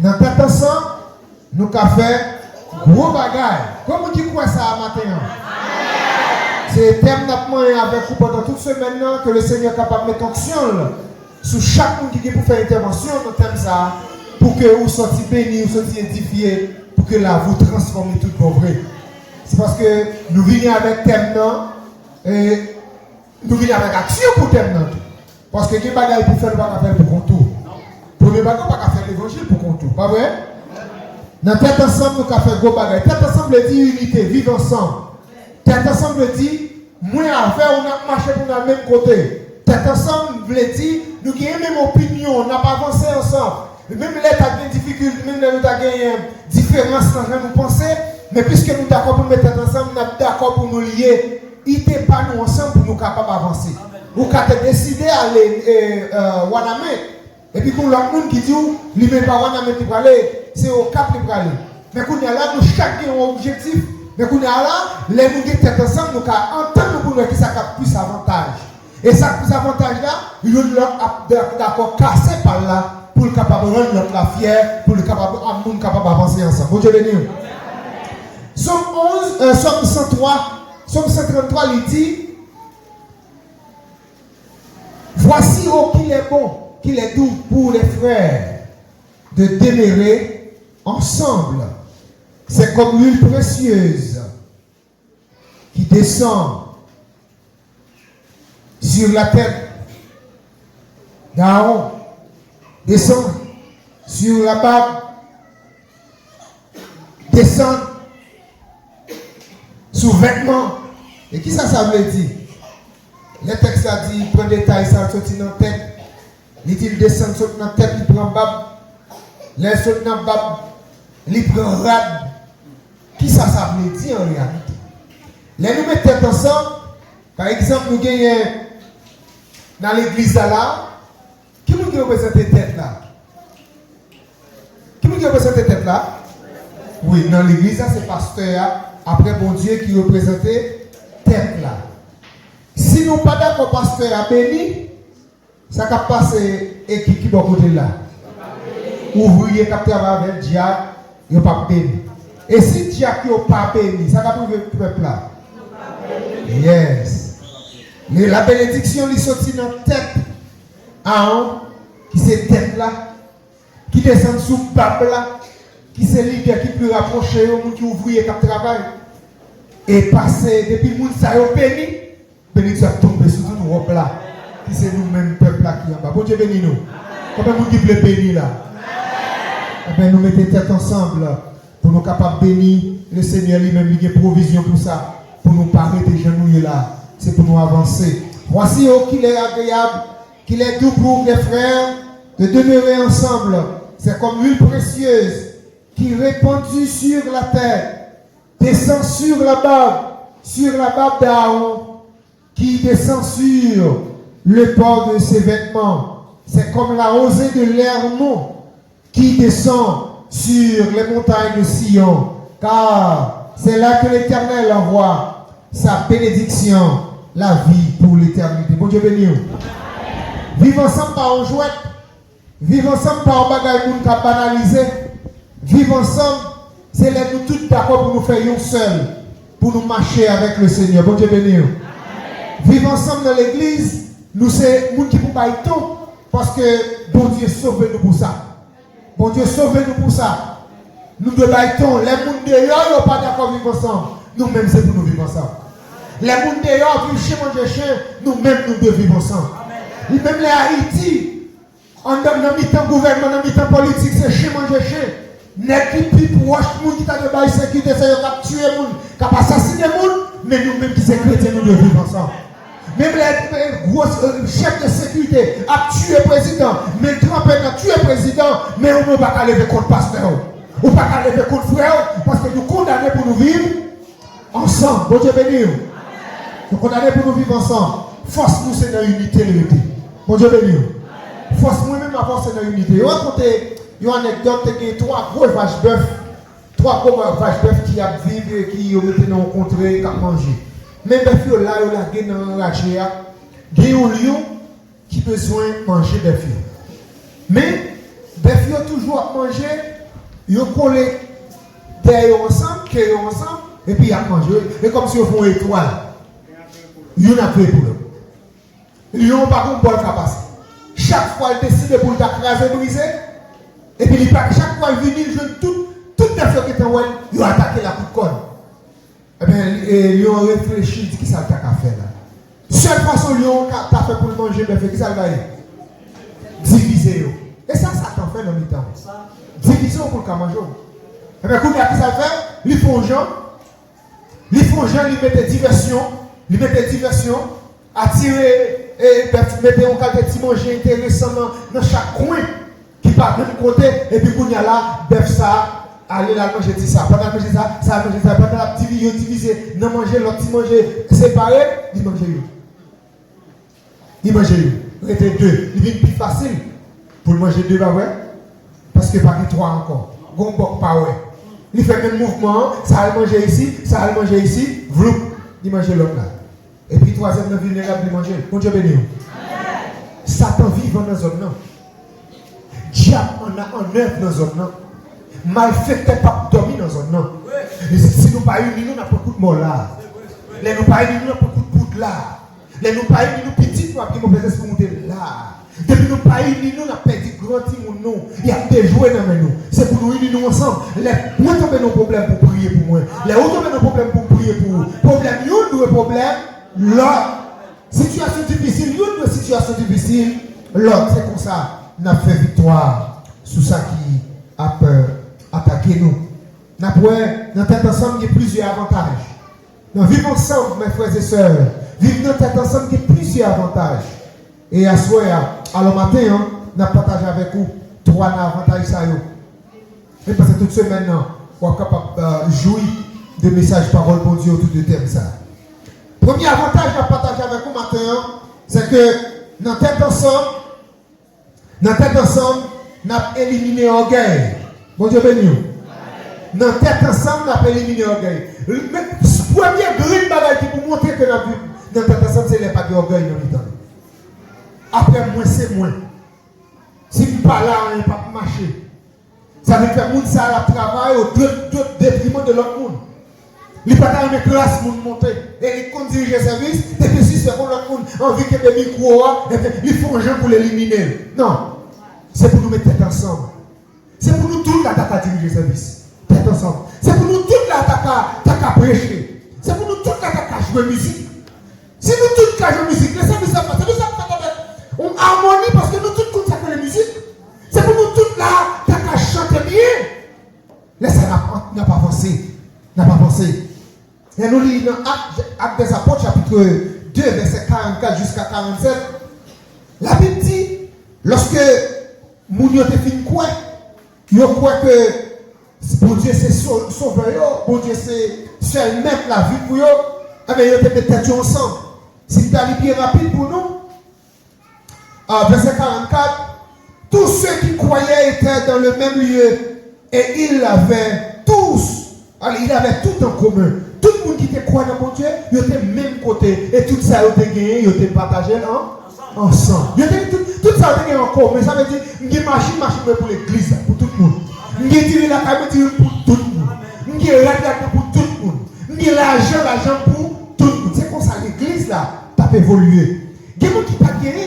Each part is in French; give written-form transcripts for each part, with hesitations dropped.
Dans tête ensemble, nous avons fait gros bagaille. Comment tu crois ça matin? C'est éternellement avec vous pendant toute semaine que le Seigneur est capable de mettre action sur chaque monde qui est pour faire intervention dans le thème ça, pour que vous soyez bénis, vous soyez édifiés, pour que là vous transformez tout pour vrai. C'est parce que nous venons avec thème et nous venons avec action pour thème. Parce que les bagailles pour faire, pas faire pour contour. Premier bagage, pas faire l'évangile pour contour. Pas vrai? Dans tête ensemble, nous avons fait gros bagaille. Tête ensemble dit unité, vivre ensemble. Tête ensemble dit, moi à faire, on a marché pour le même côté. Tête ensemble dit, nous avons la même opinion, on n'a pas avancé ensemble. Même les tas de difficultés, même les tas de différences dans nos pensées, mais puisque nous sommes d'accord pour mettre tête ensemble, nous sommes d'accord pour nous lier. Il n'était pas nous ensemble pour nous capables d'avancer. Vous avez décidé d'aller Waname. Et puis, pour l'autre monde qui dit, il n'est pas Waname qui va aller, c'est au Cap qui va aller. Mais quand on est là, nous chacun un objectif. Mais quand on est là, les gens qui sont ensemble, nous entendons pour nous que ça a plus avantage. Et ça plus avantage là, ils sont d'accord cassé par là pour le capable de rendre notre la fière, pour le capable d'avancer ensemble. Bon Dieu béni. Somme 11, Somme 103, Somme 133, il dit, voici qu'il est bon, qu'il est doux pour les frères de demeurer ensemble. C'est comme l'huile précieuse qui descend sur la tête d'Aaron, descend sur la barbe, descend sous vêtements. Et qui ça veut dire? Le texte a dit, il prend des tailles, ça sortit dans la tête. Il dit, il descend sur la tête, il prend barbe. Il saute dans la barbe, il prend rade. Qui ça veut dire en réalité? Les nous mettons tête ensemble. Par exemple, nous gagnons dans l'église là. Qui nous représente tête là? Qui nous représente tête là? Oui, dans l'église, c'est pasteur. Après, bon Dieu qui représentait tête là. Si nous pas d'accord, pasteur a béni, ça va passer et qui va côté là. Ouvrier qui travaille avec le diable, il n'a pas béni. Et si le diable n'a pas béni, ça va prouver le peuple là. Yes. Mais la bénédiction lui sortit dans la tête à un, qui c'est tête là, qui descend sous le pape là, qui c'est lui qui peut rapprocher au monde qui ouvrier qui travaille. Et passer, depuis le monde ça a béni, bénédiction tombe sur tout le robe là. Qui c'est nous-mêmes, peuple là qui est en bas. Bon Dieu béni nous. Combien de monde qui peut bénir là? Eh bien, nous mettons tête ensemble pour nous capables de bénir. Le Seigneur lui-même, il a provision pour ça. Pour nous parler des genouilles là. C'est pour nous avancer. Voici qu'il est agréable, qu'il est doux pour les frères de demeurer ensemble. C'est comme l'huile précieuse qui répandue sur la terre, descend sur la barbe d'Aaron, qui descend sur le port de ses vêtements. C'est comme la rosée de l'Hermon qui descend sur les montagnes de Sion. Car c'est là que l'Éternel envoie sa bénédiction, la vie pour l'éternité. Bon Dieu béni. Vivre ensemble par un jouet. Vivre ensemble par un bagage pour nous banaliser. Vivre ensemble, c'est là nous tous d'accord pour nous faire un seul. Pour nous marcher avec le Seigneur. Bon Dieu béni. Vivre ensemble dans l'église, nous c'est nous qui pouvons pas y tout. Parce que bon Dieu sauve-nous pour ça. Bon Dieu sauve-nous pour ça. Nous devons être les gens dehors, ils ne sont pas d'accord vivre ensemble. Nous-mêmes, c'est pour nous vivre ensemble. Les gens dehors vivent chez manger chien, nous-mêmes, nous devons vivre ensemble. Même les Haïti, en mi-temps gouvernement, en mi-temps politique, c'est chez manger chien. N'est-ce plus proche de qui t'a de bail sécurité, c'est qui tuer les gens, qui a assassiné les gens, mais nous-mêmes qui sommes chrétiens, nous devons vivre ensemble. Même les gros chefs de sécurité a tué le président, mais Trump a tué le président, mais on ne va pas lever contre le pasteur. On ne va pas lever contre le frère, parce que nous condamnons pour nous vivre ensemble. Bon Dieu béni. Nous condamnons pour nous vivre ensemble. Force nous, c'est dans l'unité. Bon Dieu béni. Force moi-même à force dans l'unité. On raconte une anecdote de trois gros vaches bœufs. Trois gros vaches bœufs qui a vécu, qui ont été rencontrés, qui ont mangé. Même les filles là, ils ont dans la GA. Il y a un lion qui a besoin de manger des filles. Mais, bœuf yo toujours manger, yo collé derrière ensemble, créé ensemble, et puis ils mangé. Et comme si ils font une étoile. Ils ont fait pour eux. Ils n'ont pas de bol capacité. Chaque fois, ils décident pour t'accraser, briser. Et puis, chaque fois, ils viennent, ils jouent toute la fois qui est en haut, ils ont attaqué la coup de conne. Eh bien, ils ont réfléchi, ils disent qu'ils savent qu'à faire là. Seule façon qu'ils ont fait pour manger, ils ça va aller. Diviser. Et ça t'en fait dans le temps. Diviser pour le manger. Eh bien, quand ils ça fait, ils font gens, ils mettent diversion, attirer, et mettre un cas de petit manger intéressant dans chaque coin qui part de même côté, et puis quand il y a là, bœuf ça, aller là manger ça, pendant manger ça, manger ça, pendant la petite diviser, non manger, l'autre petit manger séparé, il mange lui. Il mange lui. Il était deux. Il vient plus facile pour manger deux, pas vrai? Parce que pas que trois encore. Gombok pas ouais. Il fait le même mouvement, ça va manger ici, ça va manger ici, vloup, il mange l'autre là. Et puis troisième, le vulnérable, il mange. Bon Dieu béni. Satan vit dans la zone là. Diable en a en œuvre dans la zone là. Malfaiteur pas dormir dans la zone là. Si nous pas unis, nous n'avons pas beaucoup de morts là. Les nous pas unis, nous n'avons pas beaucoup de poudre là. Les nous pas unis, nous petits, nous avons besoin de monter là. Depuis nous pas unis, nous avons perdu grand timon nous. Il y a des jouets dans nous. C'est pour nous unir nous ensemble. Les moi tomber nos problèmes pour prier pour moi. Les autres tomber nos problèmes pour prier pour vous. Problème nous problème l'autre. Situation difficile, une situation difficile, l'autre c'est comme ça. N'a fait victoire sur ça qui a peur attaquer nous. N'a dans tête ensemble il y a plusieurs avantages. Dans vivre ensemble mes frères et sœurs, vivre dans tête ensemble il y a plusieurs avantages. Et à ce alors matin, on a partagé avec vous 3 avantages ça yo. Et parce que toute semaine on est capable de jouir des messages parole pour Dieu autour de thème ça. Premier avantage à partager avec vous matin, c'est que dans tête ensemble, nous avons éliminé l'orgueil. Bon Dieu béni. Dans tête ensemble, nous avons éliminé l'orgueil. Le premier grille bagage qui pour montrer que dans tête ensemble, c'est pas d'orgueil dans le temps. Après, moi, c'est moi. Si je ne parle pas là, on ne peut pas marcher. Ça veut dire que le monde ça à travail au détriment de l'autre monde. Il n'y a pas de classe pour monter. Et il compte diriger le service. Et puis si c'est pour l'autre monde, envie que les micros, ils font un jeu pour l'éliminer. Non. C'est pour nous mettre tête ensemble. C'est pour nous tous l'attaquer à diriger le service. Tête ensemble. C'est pour nous tous l'attaquer à prêcher. C'est pour nous tous l'attaquer à jouer musique. Si nous tous à jouer musique, les services ça passe. On harmonie parce que nous tous consacrons la musique. C'est pour nous tous là, t'as qu'à chanter bien. Là, ça n'a pas avancé. N'a pas avancé. Et nous lisons dans Actes des Apôtres, chapitre 2, verset 44 jusqu'à 47. La Bible dit, lorsque Mounio te fin quoi, il croit que bon Dieu c'est sauveur, bon Dieu c'est seul même la vie pour eux, eh bien, ils te mettent ensemble. Si tu as bien rapide pour nous, verset 44, tous ceux qui croyaient étaient dans le même lieu et ils avaient tous, ils avaient tout en commun. Tout le monde qui te croit dans mon Dieu, ils étaient même côté et tout ça ils étaient gagné, ils étaient partagés ensemble. Tout ça ils étaient gagné en commun. Ça veut dire, il y a une machine pour l'église, pour tout le monde. Il y a tiré la caméra pour tout le monde. Il y a la pour tout le monde. Il y a l'argent pour tout le monde. C'est comme ça l'église là, tu as évolué. Il y a des gens qui n'ont pas gagné.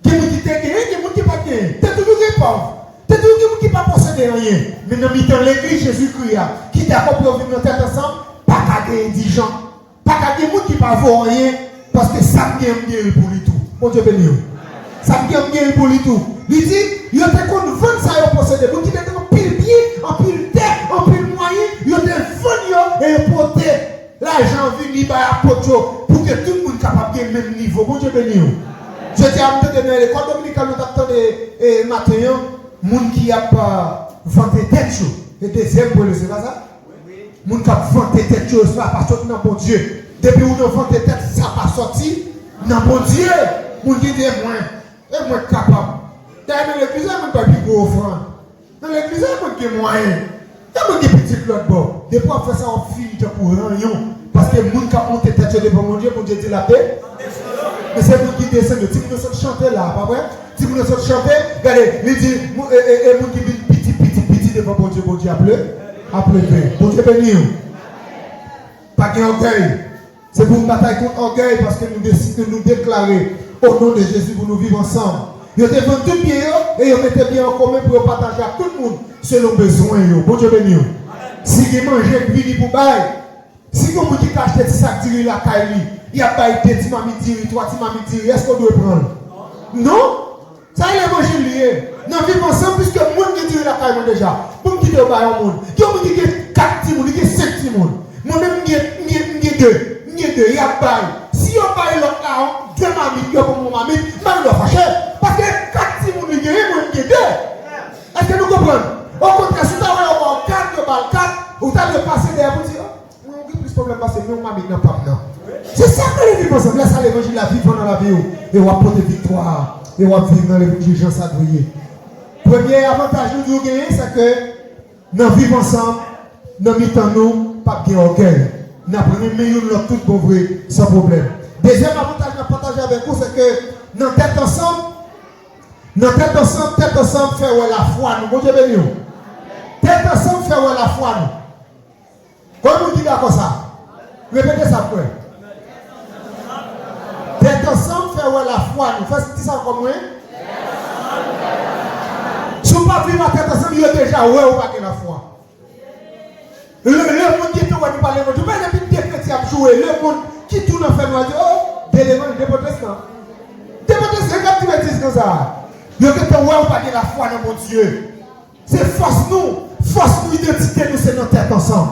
Il y a des gens qui ont gagné, il y a des gens qui n'ont pas gagné. Tu es toujours pauvre. Tu es toujours quelqu'un qui n'a pas possédé rien. Mais dans l'église Jésus-Christ, qui t'a compris au vivre tête ensemble, pas qu'à des indigents. Pas qu'à des gens qui ne peuvent pas rien. Parce que ça me gagne pour lui tout. Bon Dieu béni. Ça me gagne pour lui tout. Il dit, il y a des gens qui vendent ça et possédé. Donc il y a en pile pied, en pile tête, en pile moyen. Il y a des vendeurs et ils portent l'argent venu à Pocho pour que tout le monde soit capable de même niveau. Bon Dieu béni. Je dis à vous de l'école dominicale, nous avons des matin, les gens qui n'ont vendu tête chaud. Et deuxième, c'est pas ça? Les gens qui ont vendu tête chaud, ça n'a pas sorti dans mon Dieu. Depuis où nous vendons tête, ça n'a pas sorti dans mon Dieu. Les gens qui disent, moi, capable. Dans l'église, il y a un peu plus gros offrande. Dans l'église, il y a un peu moyen. Il y a un peu petit l'autre bord. Depuis on fait ça, on finit pour rien. Parce que les gens qui ont monté tête chaud devant mon Dieu dit la paix. Mais c'est nous qui descendons. Si nous sommes chantés là, pas vrai? Si vous nous chanter, regardez, il dit, et vous qui vient petit devant bon Dieu, à pleurer. Bon Dieu béni. Pas d'orgueil. C'est pour une bataille contre l'orgueil parce que nous décidons de nous déclarer au nom de Jésus pour nous vivre ensemble. Ils ont vendu tout bien et ils mettaient bien en commun pour partager à tout le monde selon besoin. Bon Dieu béni. Si vous mangez grille pour bail, si vous avez acheté des sacs de la caille, il y a pas été petit mamie, 3 petits mamie, est-ce qu'on doit prendre? Non? Ça y est l'évangile lié. Nous vivons ensemble puisque le monde qui tire la caille déjà. Pour qui te bail au monde. Qui ont dit que 4 petits monde, qui 5 petits monde. Moi-même, j'ai 2. Il y a bail. Si on bail l'autre là, 2 mamies, pour mon mamie, je vais fâcher. Parce que 4 petits monde, il y a 2. Est-ce que nous comprenons? Au contraire, si tu as encore 4 balles, 4, vous avez passé derrière pour dire, on a plus de problème parce que nous, mamie, n'a pas maintenant. C'est ça que nous vivons ensemble. Laisse l'évangile la vivre dans la vie. Et on va porter victoire. Et on va vivre dans l'évangile Jean Sadouillé. Premier avantage que nous gagnons, c'est que nous vivons ensemble, nous mettons nous, pas de orgueil. Nous apprenons mieux l'autre tout pour vrai, sans problème. Deuxième avantage que nous partageons avec vous, c'est que nous tête ensemble, faire la foi. Nous, bon Dieu béni. Tête ensemble, faire la foi. Nous. Comment vous dites d'accord ça? Répétez ça pour tête ensemble, faire la foi. Nous faisons ça comme moi. Si vous ne pas vivre la tête ensemble, il y a déjà ouais ou pas la foi. Le monde qui tourne nous parler, je ne vais pas des chrétiens jouer. Le monde qui tourne en fait, nous dit oh, des protestants. Des protestants, quand tu me dis comme ça, il y a que ouais ou pas la foi dans mon Dieu. C'est force nous identité, nous c'est notre tête ensemble.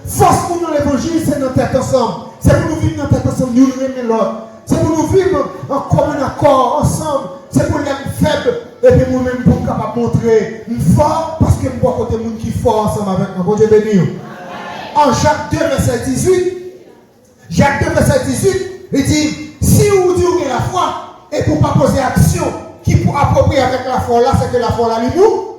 Force nous dans l'évangile, c'est notre tête ensemble. C'est pour nous vivre notre tête ensemble, nous aimer l'autre. C'est pour nous vivre en commun accord, ensemble. C'est pour les faibles. Et puis nous-mêmes, pour nous capables de montrer fort, parce que nous avons côté monde qui est fort ensemble avec nous. Bon Dieu béni. En Jacques 2, verset 18, il dit, si vous dites que la foi, et pour ne pas poser action, qui pour approprier avec la foi là, c'est que la foi là, il mourit.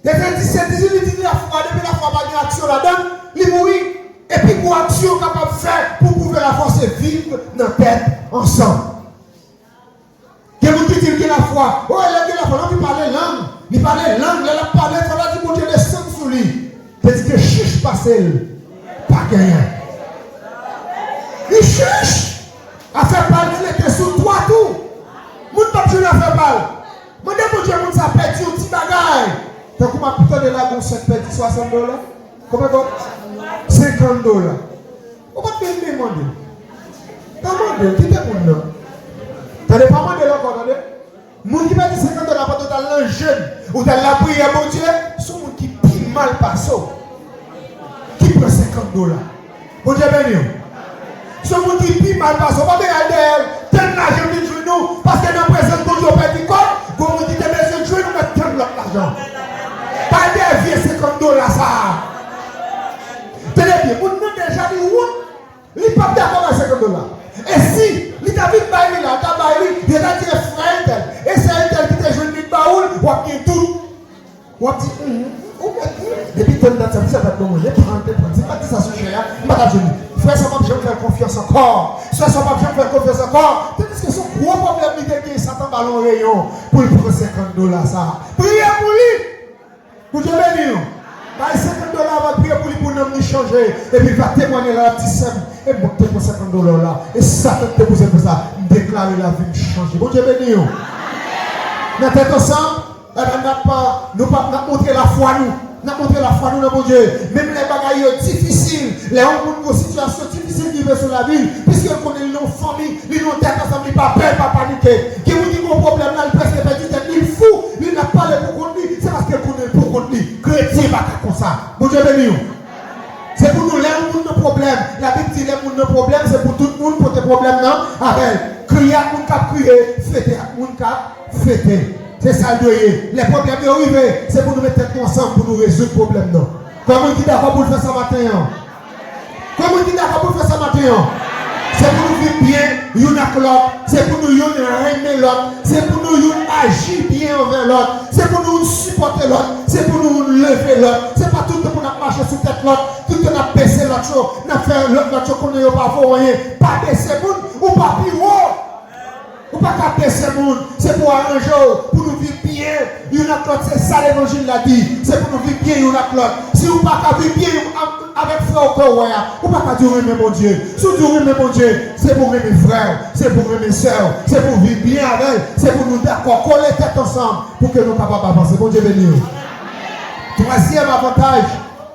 Verset 17, 18, il dit la foi, depuis la foi, pas de action là-dedans, il mourit. Et puis pour action capable de faire, pour prouver la foi, c'est vivre dans la tête ensemble. Il y a des gens qui disent que la foi, oh, il a dit la foi, non, il parlait langue, il a parlé, il a dit, mon Dieu, descend sur lui. C'est-à-dire que chiche passer, pas gagner. Il cherche à faire parler que sous toi tout. Mon pas besoin de faire mal. Mon Dieu, mon ça pète un petit bagage. Donc, comment plutôt de la gonçette pète $60? Comment $50. On va te demander. Demandez, qui est pour nous? T'as pas demandé encore, attendez. Moun qui va dire $50 pour total un jeune ou dans la prière, mon Dieu, sont moun qui pille mal passé. Qui prend $50? Bon Dieu béni. Sont moun qui pille mal passé. On va regarder elle, tel l'argent de nous, parce que dans le présent, bon Dieu perd du corps, bon moun qui te besoin de jouer, nous mettons tel l'argent. Pas de vieux $50 ça. Tenez bien, moun nous déjà dit où? Il pas d'accord avec $50. Et si, il t'a vu bailler là, t'as baillé, il a dit frère, et c'est un tel qui t'a joué une baoule, ou a bien tout. Ou a dit, depuis que tu as dit ça, tu as dit, c'est pas dit ça sur là, il m'a dit, frère, ça va bien faire confiance encore. Ça va bien faire confiance encore. Tandis que son gros problème, il est que Satan ballon rayon pour lui prendre $50 ça. Priez pour lui. Pour Dieu bénir. $50 va prier pour lui pour nous changer. Et puis il va témoigner là, la petite sème. Et monter pour $50 là. Et ça te poser pour ça. Déclarer la vie changer. Bon Dieu béni. Nous sommes ensemble. Nous pas montrer la foi nous. Nous montrer la foi nous dans mon Dieu. Même les bagailles difficiles, les hommes ont situations difficiles qui vivent sur la ville. Puisque nous connaissons nos familles, nous sommes tête ensemble, ils pas peur, pas paniquer. Qui vous dit qu'on problème là, il presque perdu tête, il fou. Il n'a pas le pour contre lui. C'est parce qu'il connaît pour contre lui. Chrétien pas comme ça. Bon Dieu béni. C'est pour nous, les gens nos problèmes. La Bible dit les gens nos problèmes, c'est pour tout le monde, pour tes problèmes, non? Avec crier à moun cap crier, fêter à moun cap fêter. C'est ça le doyer. Les problèmes qui arrivent, c'est pour nous mettre ensemble pour nous résoudre le problème, non? Comment on dit d'accord pour le faire ça matin? Comment on dit d'accord pour le faire ça matin? C'est pour nous vivre bien, y'en a l'autre. C'est pour nous aimer l'autre. C'est pour nous agir bien envers l'autre. C'est pour nous supporter l'autre. C'est pour nous lever l'autre. C'est pas tout pour nous marcher sur tête l'autre. Tout pour nous baisser l'autre chose. Nous faire l'autre chose qu'on n'a pas fait rien. Pas baisser moun ou pas plus haut. Ou pas capter ce monde, c'est pour arranger, pour nous vivre bien. Il y en a l'autre, c'est ça l'évangile l'a dit. C'est pour nous vivre bien, il y en a l'autre. Si vous pas vivre bien avec frère ou frère, ou pas dire mais mon Dieu. Si vous dites mais mon Dieu, c'est pour mes frères, c'est pour mes soeurs, c'est pour vivre bien avec, c'est pour nous d'accord, coller tête ensemble pour que nous capables d'avancer. Bon Dieu béni. Troisième avantage,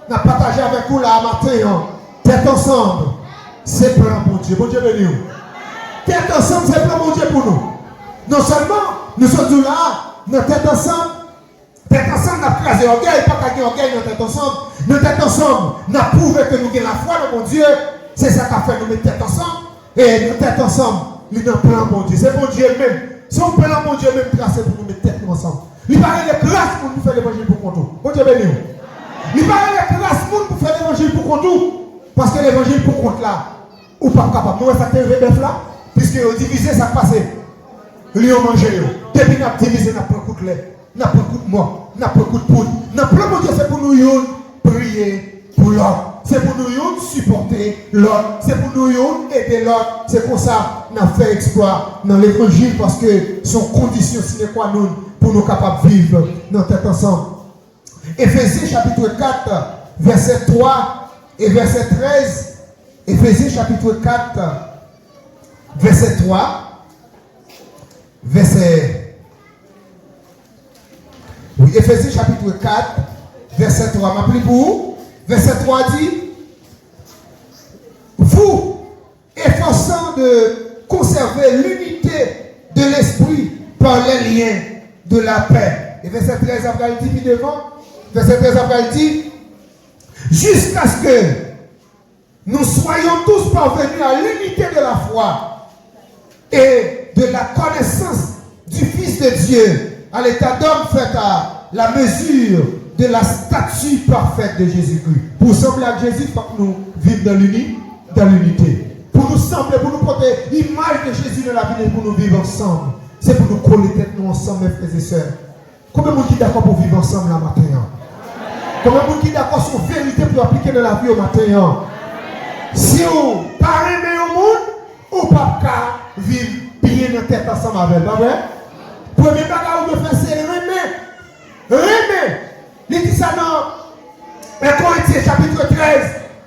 nous avons partagé avec vous là matin, tête ensemble, c'est plan pour Dieu. Bon Dieu béni. Tête ensemble, c'est plan pour Dieu pour nous. Non seulement nous sommes là, notre tête ensemble, nous avons crasé orgueil, pas qu'à orgueil, notre tête ensemble. Notre tête ensemble, nous avons prouvé que nous avons la foi dans mon Dieu. C'est ça qui a fait nous mettre tête ensemble. Et notre tête ensemble, nous avons plan pour Dieu. C'est pour Dieu même. C'est un plan pour Dieu même tracé pour nous mettre tête ensemble. Il paraît les grâces pour nous faire l'évangile pour contre tout. Bon Dieu béni. Il paraît les grâces pour faire l'évangile pour contre tout. Parce que l'évangile pour contre là, ou pas capable. Nous, ça t'est bœuf là, puisque vous divisez, ça passe. Ils ont mangé. Depuis nous avons divisé, nous avons pris un coup de lait, nous avons pris un coup de mort, nous avons pris un coup de poudre. Nous avons pris Dieu, c'est pour nous prier pour l'autre. C'est pour nous supporter l'autre. C'est pour nous aider l'autre. C'est pour ça qu'on a fait exploit dans l'évangile parce que son condition sine qua non pour nous capables de vivre dans tête ensemble. Éphésiens chapitre 4, verset 3 et verset 13. Éphésiens chapitre 4, verset 3. Éphésiens chapitre 4, verset 3. M'appelez pour vous. Verset 3 dit, vous, efforçant de conserver l'unité de l'esprit par les liens de la paix. Et verset 13 après il dit, puis devant, verset 13 après il dit, jusqu'à ce que nous soyons tous parvenus à l'unité de la foi et de la connaissance du Fils de Dieu, à l'état d'homme fait à la mesure de la statue parfaite de Jésus-Christ. Pour sembler à Jésus, il faut que nous vivions dans l'unité. Pour nous sembler, pour nous porter l'image de Jésus dans la vie, pour nous vivre ensemble. C'est pour nous coller tête nous ensemble, mes frères et sœurs. Combien de gens qui sont d'accord pour vivre ensemble la matin? Combien de gens qui sont d'accord sur la vérité pour appliquer dans la vie au matin? Si vous parlez au monde, ou pas vivre bien dans tête ensemble avec, pas vrai? Premier bagage que vous devez faire, c'est remettre. Il dit ça dans 1 Corinthiens chapitre 13.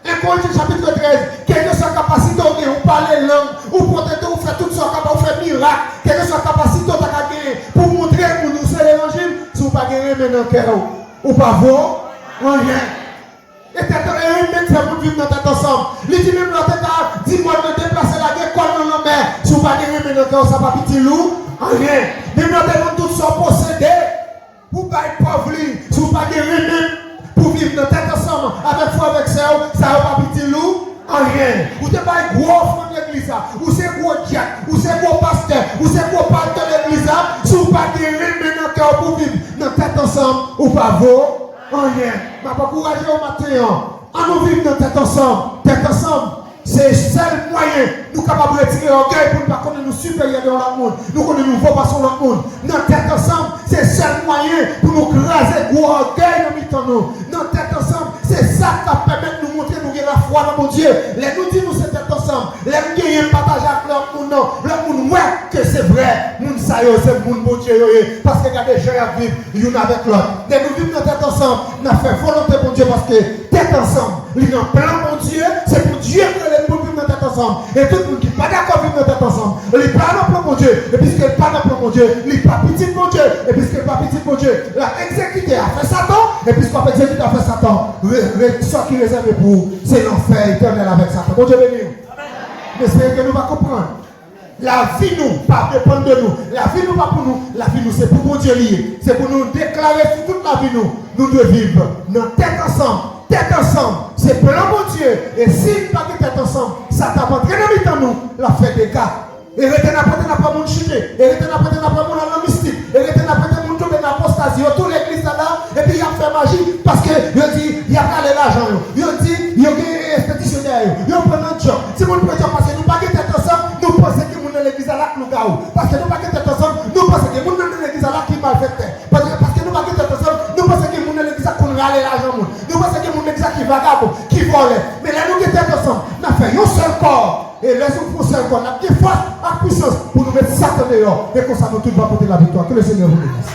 1 Corinthiens chapitre 13. Quelle que soit la capacité, vous parlez langue, vous portez, vous faites tout ça, vous faites miracle. Quelle que soit la capacité, vous avez pour montrer que nous sommes l'évangile. Si vous ne pouvez pas remettre dans le cœur, ou pas vous, rien. Et tête remettre, c'est pour vivre dans tête ensemble. Il dit même dans tête, dis-moi de déplacer la guerre comme dans la mer. Si vous ne pouvez pas remettre dans le cœur, ça va petit loup, rien. Même dans tête, tout ça possédé. Vous ne pouvez pas vivre, si vous ne pouvez pas pour vivre dans tête ensemble, avec foi, avec ça va pas petit loup, rien. Vous n'êtes pas un gros front de l'église, ou c'est gros diacre, ou c'est gros pasteur, ou c'est gros pasteur de l'église, si vous ne pouvez pas dans le cœur pour vivre dans tête ensemble, ou pas vous, rien. Je vais encourager au matin, à nous vivre dans tête ensemble, c'est le seul moyen nous capables de retirer l'orgueil pour ne pas connaître nous supérieurs dans le monde. Nous connaissons nous vos passions dans le monde. Notre tête ensemble, c'est le seul moyen pour nous craser gros orgueil dans le nous. Notre tête ensemble, c'est ça qui permet de nous montrer nous avons la foi dans mon Dieu. Les nous disons nous c'est tête ensemble. Les nous gagnons partage avec leur monde. Non. Le monde ouais que c'est vrai. Monde ça c'est le monde bon Dieu. Parce que regardez, j'ai à vivre l'une avec l'autre. Les nous vivons notre tête ensemble. Nous avons fait volonté pour Dieu parce que tête ensemble, il y a un plan pour Dieu. C'est pour Dieu que les gens vivent dans tête ensemble. Et tout le monde qui n'est pas d'accord vivre dans tête ensemble. Il n'est pas dans le plan pour Dieu. Et puisqu'il n'est pas dans le plan pour Dieu, il n'est pas petit pour Dieu. Et puisqu'il n'est pas petit pour Dieu, l'a exécuté a fait Satan. Et puisqu'on a exécuté a fait Satan, ce qui est réservé pour vous, c'est l'enfer éternel avec Satan. Bon Dieu béni. J'espère que nous allons comprendre. La vie nous, pas dépend de nous. La vie nous, pas pour nous. La vie nous, c'est pour mon Dieu lié. C'est pour nous déclarer sur toute la vie nous. Nous devons vivre notre tête ensemble. Tête ensemble, c'est plein mon Dieu. Et si pas de tête ensemble, ça t'a pas très dans nous, la fait des gars. Et retenez après, n'a pas mon chuté. Et retenez après, n'a pas mon allant mystique. Et retenez après, mon tour de l'apostasie. Tout l'église là, et puis il a fait magie. Parce que, il dit, il a calé l'argent. Il dit, il y a un expéditionnaire. Il y a un prenant de job. Si vous ne prenez pas, parce que nous pas de tête ensemble, nous pensons que nous dans l'église là, nous gagnons. Parce que nous pas de tête ensemble, nous pensons que nous dans l'église là, qui mal fait. Parce que nous pas de tête ensemble, nous pensons que nous dans l'église là, qu'on râle l'argent. Nous pensons que nous l'église qui vagabond, qui vole. Mais là, nous qui sommes ensemble, nous avons fait un seul corps. Et les autres pour seul corps, nous avons des forces à puissance pour nous nous mettre Satan dehors. Et comme ça, nous tous va porter la victoire. Que le Seigneur vous bénisse.